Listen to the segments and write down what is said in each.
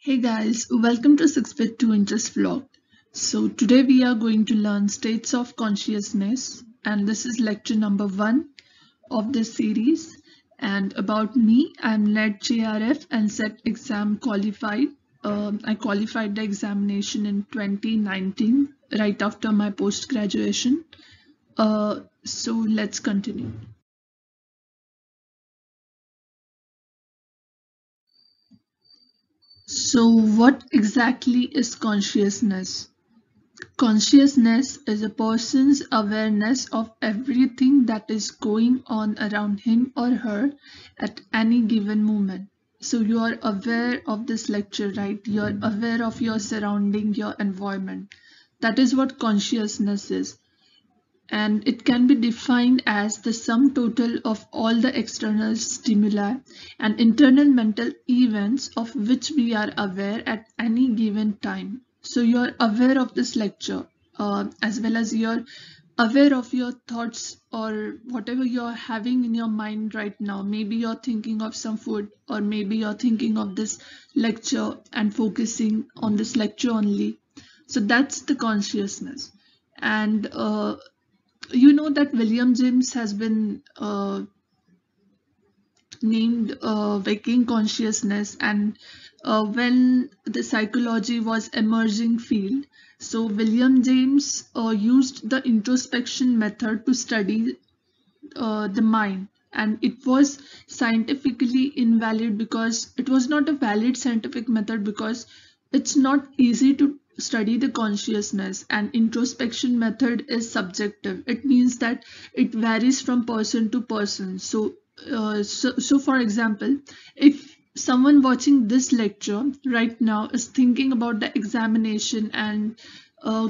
Hey guys, welcome to 6-Bit 2 Interest Vlog. So today we are going to learn states of consciousness, and this is lecture number 1 of this series. And about me, I'm NET JRF and SET exam qualified. I qualified the examination in 2019 right after my post graduation. So let's continue. So what exactly is consciousness? Consciousness is a person's awareness of everything that is going on around him or her at any given moment. So you are aware of this lecture, right? You're aware of your surrounding, your environment. That is what consciousness is. And it can be defined as the sum total of all the external stimuli and internal mental events of which we are aware at any given time. So you're aware of this lecture, as well as you're aware of your thoughts or whatever you're having in your mind right now. Maybe you're thinking of some food, or maybe you're thinking of this lecture and focusing on this lecture only. So that's the consciousness. And you know that William James has been named waking consciousness, and when the psychology was emerging field, so William James used the introspection method to study the mind, and it was scientifically invalid because it was not a valid scientific method, because it's not easy to study the consciousness, and introspection method is subjective. It means that it varies from person to person. So for example, if someone watching this lecture right now is thinking about the examination and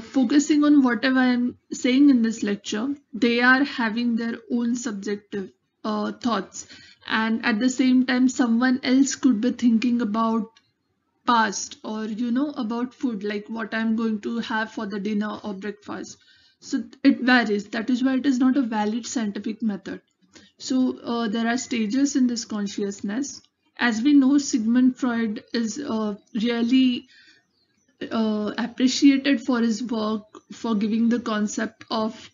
focusing on whatever I'm saying in this lecture, they are having their own subjective thoughts. And at the same time, someone else could be thinking about past, or about food, like what I'm going to have for the dinner or breakfast. So it varies. That is why it is not a valid scientific method. So there are stages in this consciousness. As we know, Sigmund Freud is really appreciated for his work for giving the concept of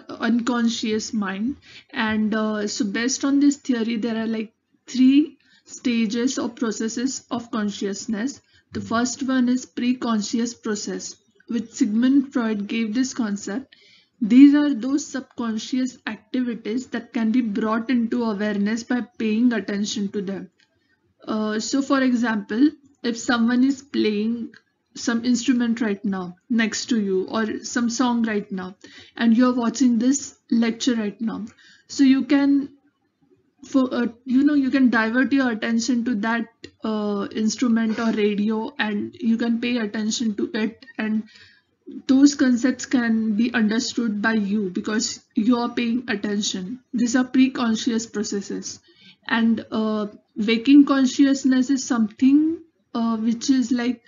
unconscious mind. And so based on this theory, there are like three stages or processes of consciousness. The first one is pre-conscious process, which Sigmund Freud gave this concept. These are those subconscious activities that can be brought into awareness by paying attention to them. So for example, if someone is playing some instrument right now next to you, or some song right now, and you're watching this lecture right now, so you can you can divert your attention to that instrument or radio, and you can pay attention to it, and those concepts can be understood by you because you are paying attention. These are pre-conscious processes. And waking consciousness is something which is like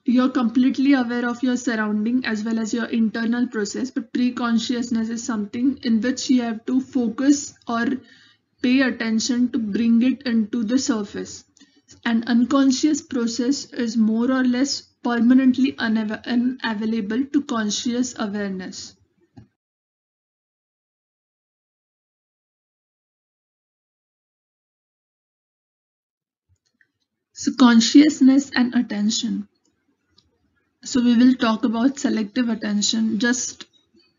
you're completely aware of your surrounding as well as your internal process, but pre-consciousness is something in which you have to focus or pay attention to bring it into the surface. An unconscious process is more or less permanently unavailable to conscious awareness. So consciousness and attention. So we will talk about selective attention. Just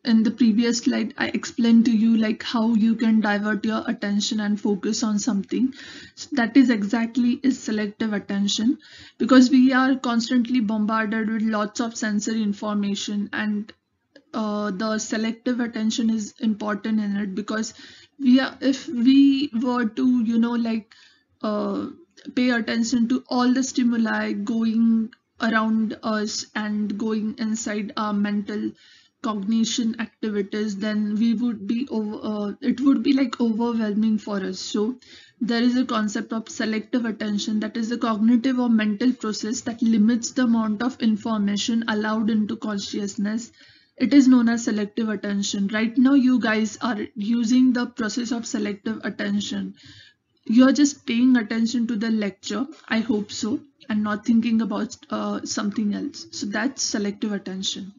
in the previous slide, I explained to you like how you can divert your attention and focus on something. So that is exactly is selective attention, because we are constantly bombarded with lots of sensory information, and the selective attention is important in it, because if we were to uh, pay attention to all the stimuli going around us and going inside our mental cognition activities, then we would be it would be like overwhelming for us. So there is a concept of selective attention, that is a cognitive or mental process that limits the amount of information allowed into consciousness. It is known as selective attention. Right now you guys are using the process of selective attention. you're just paying attention to the lecture, I hope so, and not thinking about something else. So that's selective attention.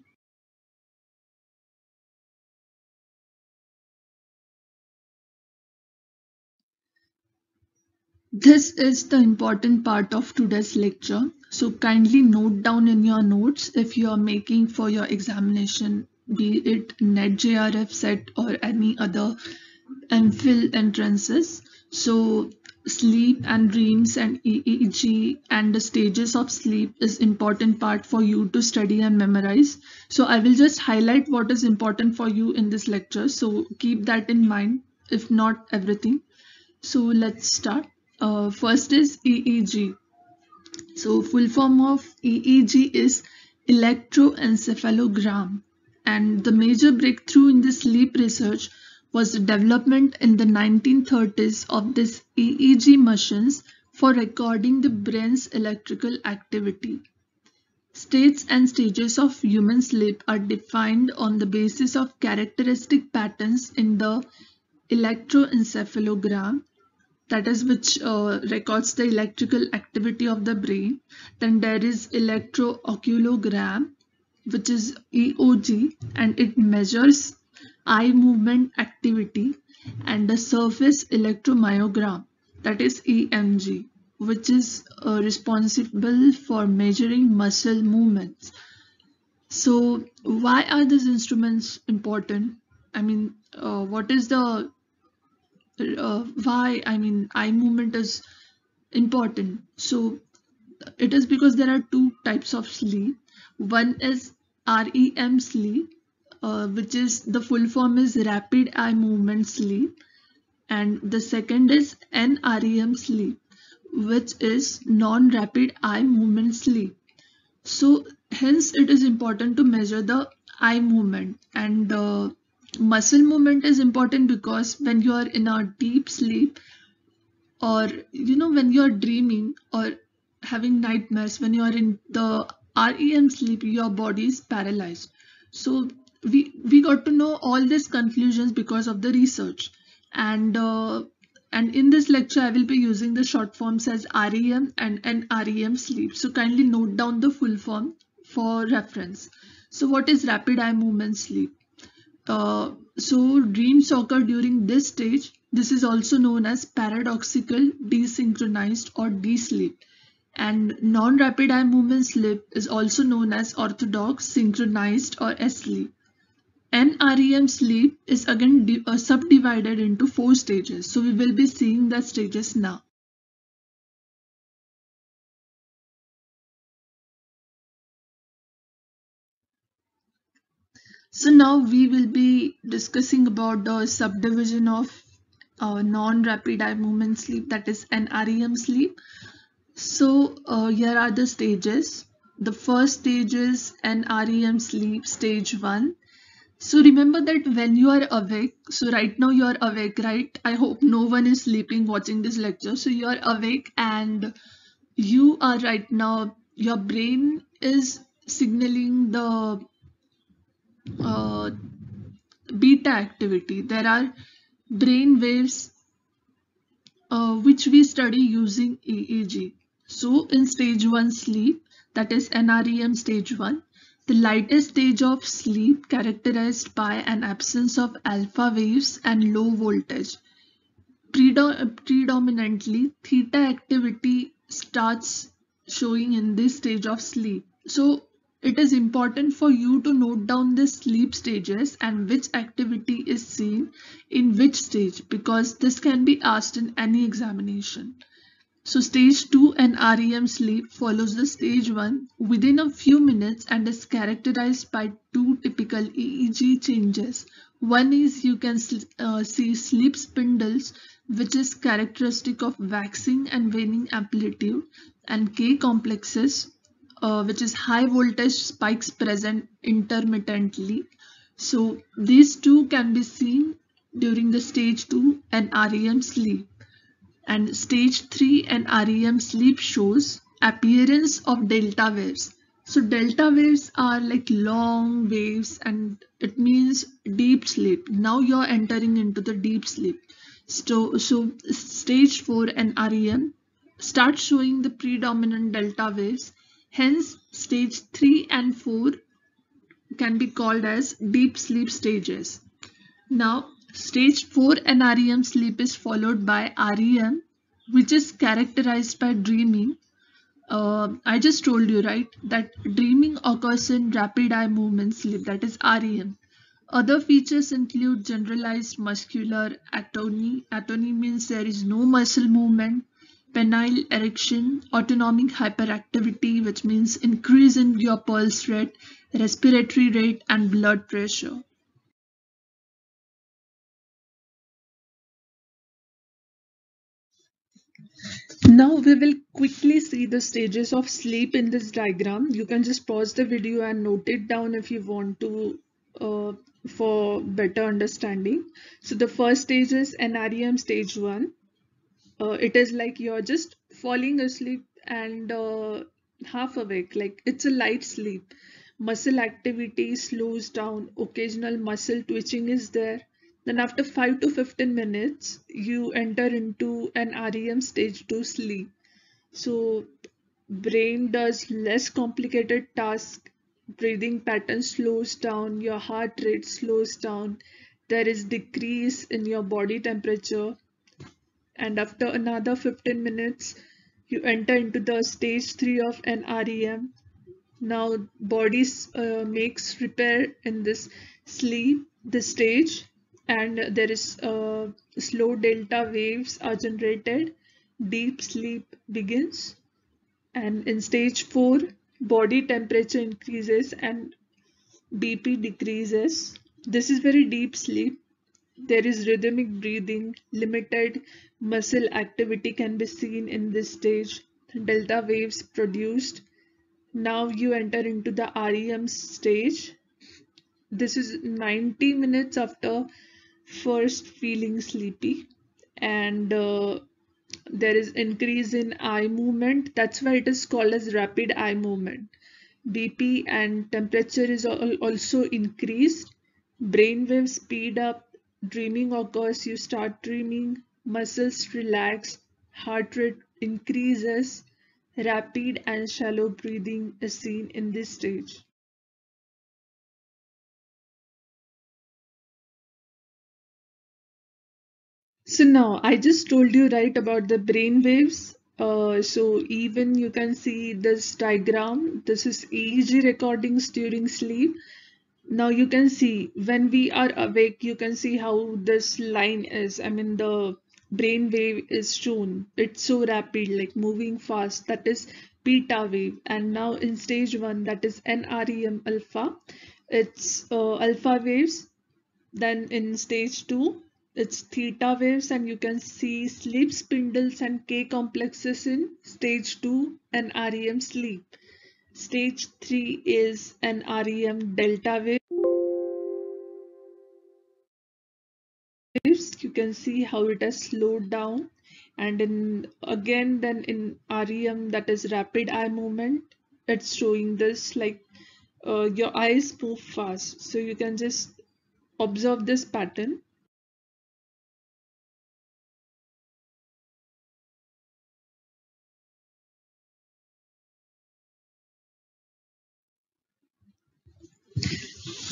This is the important part of today's lecture. So kindly note down in your notes if you are making for your examination, be it NET JRF set or any other MPhil entrances. So sleep and dreams and EEG and the stages of sleep is important part for you to study and memorize. So I will just highlight what is important for you in this lecture. So keep that in mind, if not everything. So let's start. First is EEG. So full form of EEG is electroencephalogram, and the major breakthrough in the sleep research was the development in the 1930s of this EEG machines for recording the brain's electrical activity. States and stages of human sleep are defined on the basis of characteristic patterns in the electroencephalogram, that is which records the electrical activity of the brain. Then there is electrooculogram, which is EOG, and it measures eye movement activity, and the surface electromyogram, that is EMG, which is responsible for measuring muscle movements. So why are these instruments important? I mean, what is the why, I mean, eye movement is important. So it is because there are two types of sleep. One is REM sleep, which is the full form is rapid eye movement sleep, and the second is NREM sleep, which is non-rapid eye movement sleep. So hence it is important to measure the eye movement, and muscle movement is important because when you are in a deep sleep, or when you are dreaming or having nightmares, when you are in the REM sleep, your body is paralyzed. So we got to know all these conclusions because of the research, and in this lecture I will be using the short forms as REM and NREM sleep. So kindly note down the full form for reference. So what is rapid eye movement sleep? So dreams occur during this stage. This is also known as paradoxical desynchronized or D-sleep. And non-rapid eye movement sleep is also known as orthodox synchronized or S-sleep. NREM sleep is again subdivided into 4 stages. So we will be seeing the stages now. So now we will be discussing about the subdivision of non-rapid eye movement sleep, that is NREM sleep. So here are the stages. The first stage is NREM sleep, stage 1. So remember that when you are awake, so right now you are awake, right? I hope no one is sleeping watching this lecture. So you are awake and you are right now, your brain is signaling the uh, beta activity. There are brain waves which we study using EEG. So in stage 1 sleep, that is NREM stage 1, the lightest stage of sleep characterized by an absence of alpha waves and low voltage. Predominantly, theta activity starts showing in this stage of sleep. So it is important for you to note down the sleep stages and which activity is seen in which stage, because this can be asked in any examination. So stage 2 and REM sleep follows the stage 1 within a few minutes and is characterized by two typical EEG changes. One is you can see sleep spindles, which is characteristic of waxing and waning amplitude, and K complexes, which is high voltage spikes present intermittently. So these two can be seen during the stage 2 and REM sleep. And stage 3 and REM sleep shows appearance of delta waves. So delta waves are like long waves and it means deep sleep. Now you're entering into the deep sleep. So stage 4 and REM start showing the predominant delta waves. Hence, stage 3 and 4 can be called as deep sleep stages. Now, stage 4 and REM sleep is followed by REM, which is characterized by dreaming. I just told you, right, that dreaming occurs in rapid eye movement sleep, that is REM. Other features include generalized muscular atony. Atony means there is no muscle movement, penile erection, autonomic hyperactivity, which means increase in your pulse rate, respiratory rate, and blood pressure. Now we will quickly see the stages of sleep in this diagram. You can just pause the video and note it down if you want to uh, for better understanding. So the first stage is NREM stage 1. It is like you're just falling asleep and half awake, like it's a light sleep. Muscle activity slows down, occasional muscle twitching is there. Then after 5 to 15 minutes you enter into an REM stage 2 sleep. So brain does less complicated task, breathing pattern slows down, your heart rate slows down, there is decrease in your body temperature, and after another 15 minutes you enter into the stage 3 of an REM. Now body makes repair in this sleep, the stage, and there is slow delta waves are generated, deep sleep begins, and in stage 4 body temperature increases and BP decreases. This is very deep sleep. There is rhythmic breathing, limited muscle activity can be seen in this stage. Delta waves produced. Now you enter into the REM stage. This is 90 minutes after first feeling sleepy, and there is increase in eye movement. That's why it is called as rapid eye movement. BP and temperature is also increased. Brainwave speed up, dreaming occurs, you start dreaming, muscles relax, heart rate increases, rapid and shallow breathing is seen in this stage. So now I just told you right about the brain waves. So even you can see this diagram. This is EEG recordings during sleep. Now you can see when we are awake, you can see how this line is. I mean, the brain wave is shown. It's so rapid, like moving fast. That is beta wave. And now in stage 1, that is NREM alpha. It's alpha waves. Then in stage 2, it's theta waves, and you can see sleep spindles and K complexes in stage 2 and REM sleep. Stage 3 is an REM delta wave. You can see how it has slowed down, and in again then in REM, that is rapid eye movement, it's showing this like your eyes move fast, so you can just observe this pattern.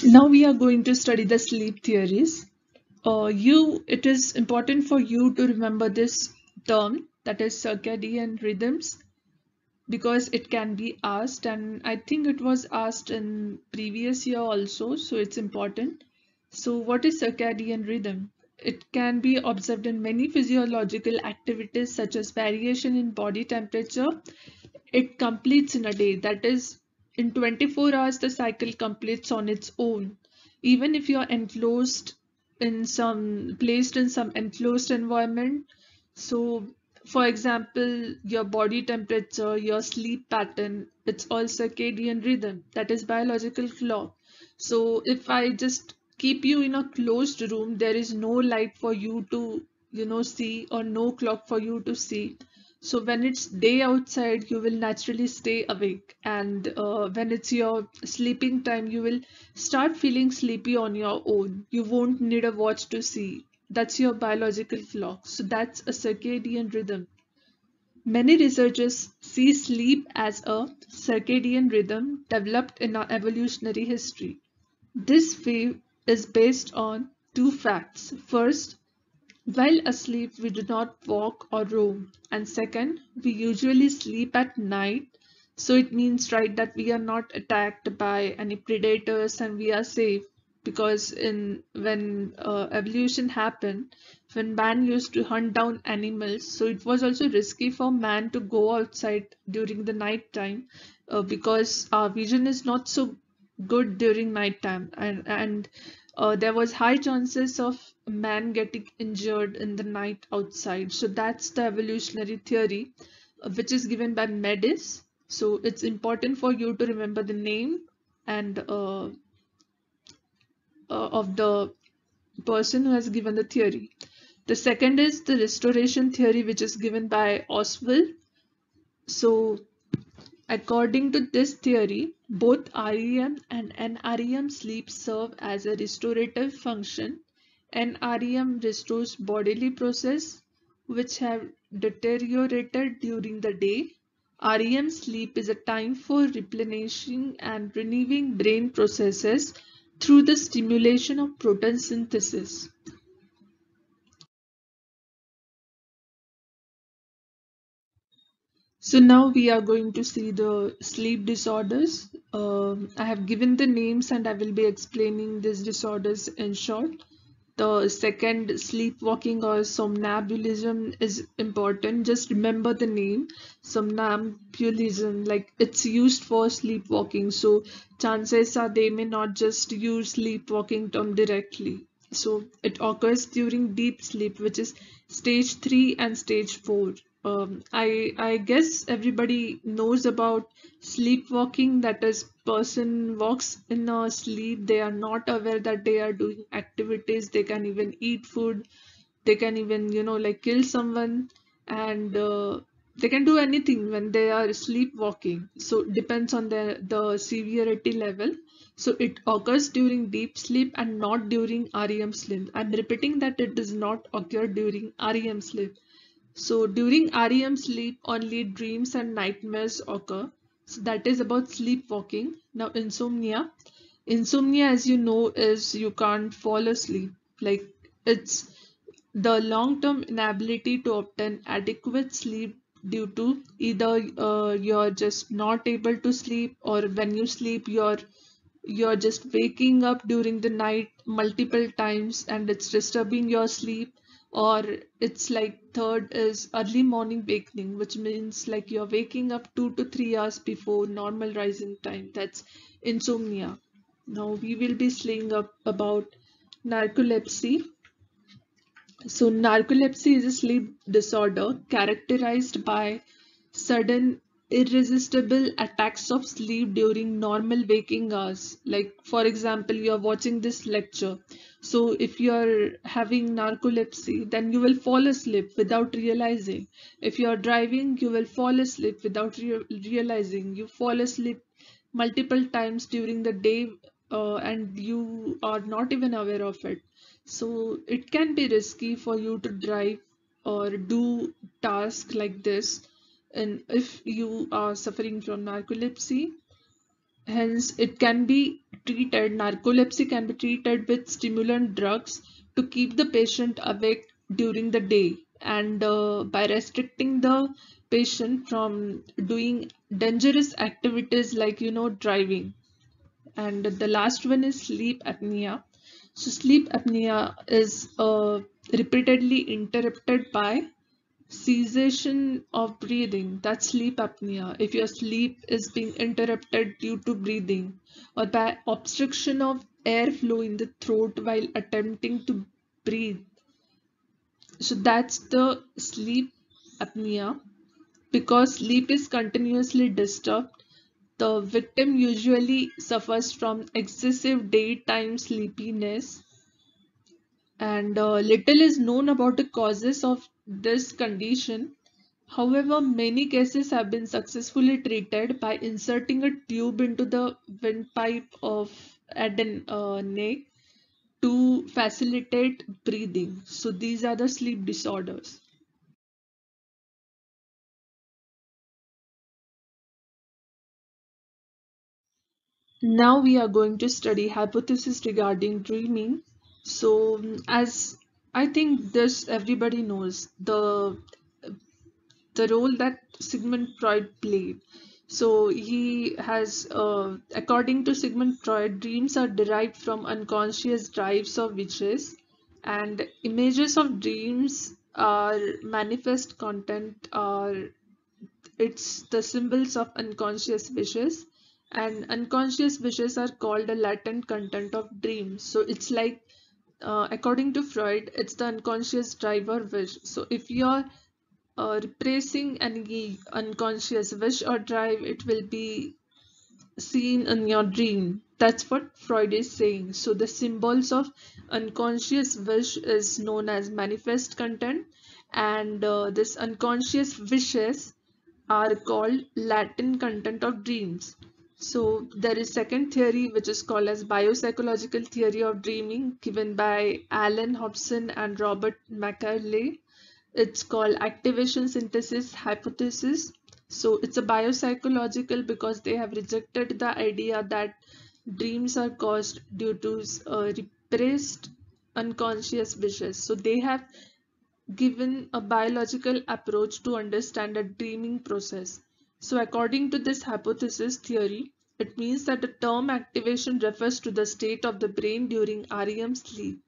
Now we are going to study the sleep theories. It is important for you to remember this term, that is circadian rhythms, because it can be asked, and I think it was asked in previous year also, so it's important. So what is circadian rhythm? It can be observed in many physiological activities such as variation in body temperature. It completes in a day, that is in 24 hours the cycle completes on its own. Even if you're enclosed in some placed in some enclosed environment, so for example your body temperature, your sleep pattern, it's all circadian rhythm, that is biological clock. So if I just keep you in a closed room, there is no light for you to see, or no clock for you to see. So when it's day outside, you will naturally stay awake, and when it's your sleeping time, you will start feeling sleepy on your own. You won't need a watch to see. That's your biological clock. So that's a circadian rhythm. Many researchers see sleep as a circadian rhythm developed in our evolutionary history. This view is based on two facts. First, while asleep, we do not walk or roam. And second, we usually sleep at night. So it means, right, that we are not attacked by any predators and we are safe. Because in when evolution happened, when man used to hunt down animals, so it was also risky for man to go outside during the night time, because our vision is not so good during night time, and there was high chances of man getting injured in the night outside. So that's the evolutionary theory, which is given by Medis. So it's important for you to remember the name and of the person who has given the theory. The second is the restoration theory, which is given by Oswald. So according to this theory, both REM and NREM sleep serve as a restorative function. NREM restores bodily processes which have deteriorated during the day. REM sleep is a time for replenishing and renewing brain processes through the stimulation of protein synthesis. So now we are going to see the sleep disorders. I have given the names and I will be explaining these disorders in short. The second, sleepwalking or somnambulism, is important. Just remember the name, somnambulism, like it's used for sleepwalking. So chances are they may not just use sleepwalking term directly. So it occurs during deep sleep, which is stage 3 and stage 4. I guess everybody knows about sleepwalking, that is person walks in a sleep. They are not aware that they are doing activities. They can even eat food. They can even, like kill someone, and they can do anything when they are sleepwalking. So it depends on the severity level. So it occurs during deep sleep and not during REM sleep. I'm repeating that it does not occur during REM sleep. So during REM sleep, only dreams and nightmares occur. So that is about sleepwalking. Now insomnia. Insomnia, as you know, is you can't fall asleep. Like it's the long-term inability to obtain adequate sleep due to either you're just not able to sleep, or when you sleep you're just waking up during the night multiple times and it's disturbing your sleep. Or it's like third is early morning wakening, which means like you're waking up 2 to 3 hours before normal rising time. That's insomnia. Now we will be seeing up about narcolepsy. So narcolepsy is a sleep disorder characterized by sudden irresistible attacks of sleep during normal waking hours. Like for example, you are watching this lecture. So if you are having narcolepsy, then you will fall asleep without realizing. If you are driving, you will fall asleep without realizing. You fall asleep multiple times during the day, and you are not even aware of it. So it can be risky for you to drive or do tasks like this, and if you are suffering from narcolepsy. Hence it can be treated, narcolepsy can be treated with stimulant drugs to keep the patient awake during the day, and by restricting the patient from doing dangerous activities like driving. And the last one is sleep apnea. So sleep apnea is repeatedly interrupted by cessation of breathing. That's sleep apnea. If your sleep is being interrupted due to breathing, or by obstruction of airflow in the throat while attempting to breathe. So that's the sleep apnea. Because sleep is continuously disturbed, the victim usually suffers from excessive daytime sleepiness, and little is known about the causes of this condition. However, many cases have been successfully treated by inserting a tube into the windpipe of at the neck, to facilitate breathing. So these are the sleep disorders. Now we are going to study hypothesis regarding dreaming. So as I think this everybody knows the role that Sigmund Freud played. So he has, according to Sigmund Freud, dreams are derived from unconscious drives or wishes, and images of dreams are manifest content, or it's the symbols of unconscious wishes, and unconscious wishes are called the latent content of dreams. So it's like, according to Freud, it's the unconscious driver wish. So if you're repressing any unconscious wish or drive, it will be seen in your dream. That's what Freud is saying. So the symbols of unconscious wish is known as manifest content, and this unconscious wishes are called latent content of dreams. So there is second theory which is called as biopsychological theory of dreaming, given by Alan Hobson and Robert McCarley. It's called activation synthesis hypothesis. So it's a biopsychological because they have rejected the idea that dreams are caused due to repressed unconscious wishes. So they have given a biological approach to understand the dreaming process. So according to this hypothesis theory, it means that the term activation refers to the state of the brain during REM sleep.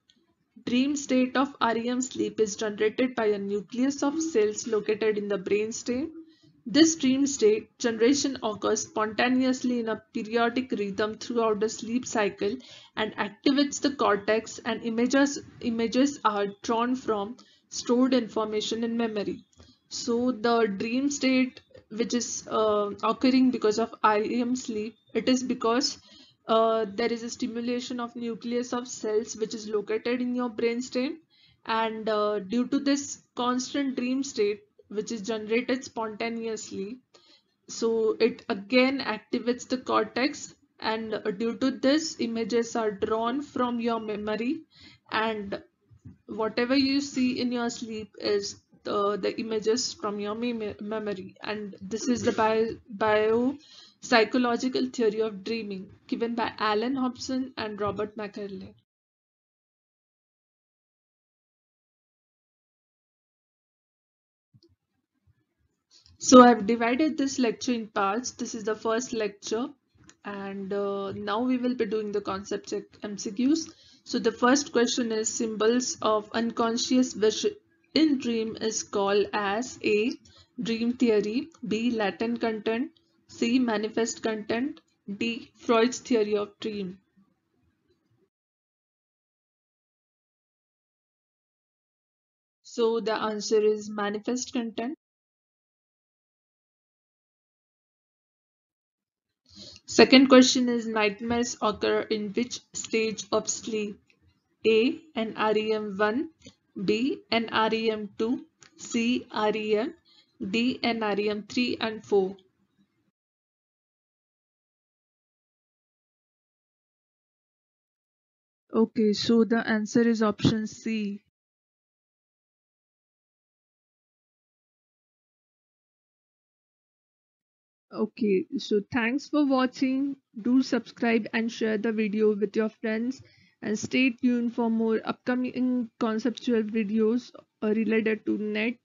Dream state of REM sleep is generated by a nucleus of cells located in the brainstem. This dream state generation occurs spontaneously in a periodic rhythm throughout the sleep cycle and activates the cortex, and images are drawn from stored information in memory. So the dream state which is occurring because of REM sleep, it is because there is a stimulation of nucleus of cells which is located in your brainstem, and due to this constant dream state which is generated spontaneously, so it again activates the cortex, and due to this images are drawn from your memory, and whatever you see in your sleep is the images from your memory. And this is the psychological theory of dreaming given by Alan Hobson and Robert McCarley. So I've divided this lecture in parts. This is the first lecture, and now we will be doing the concept check MCQs. So the first question is symbols of unconscious wish in dream is called as A. Dream theory, B. Latent content, C. Manifest content, D. Freud's theory of dream. So the answer is manifest content. Second question is nightmares occur in which stage of sleep? A. An REM1, B. An REM2, C. REM, D. An REM3 and 4. Okay, so the answer is option C. Okay, so thanks for watching. Do subscribe and share the video with your friends, and stay tuned for more upcoming conceptual videos related to NET,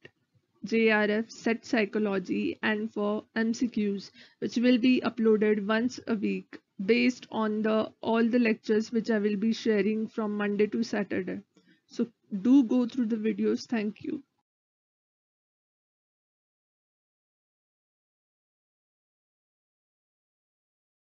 JRF, set psychology, and for MCQs, which will be uploaded once a week based on the all the lectures which I will be sharing from Monday to Saturday. So do go through the videos. Thank you.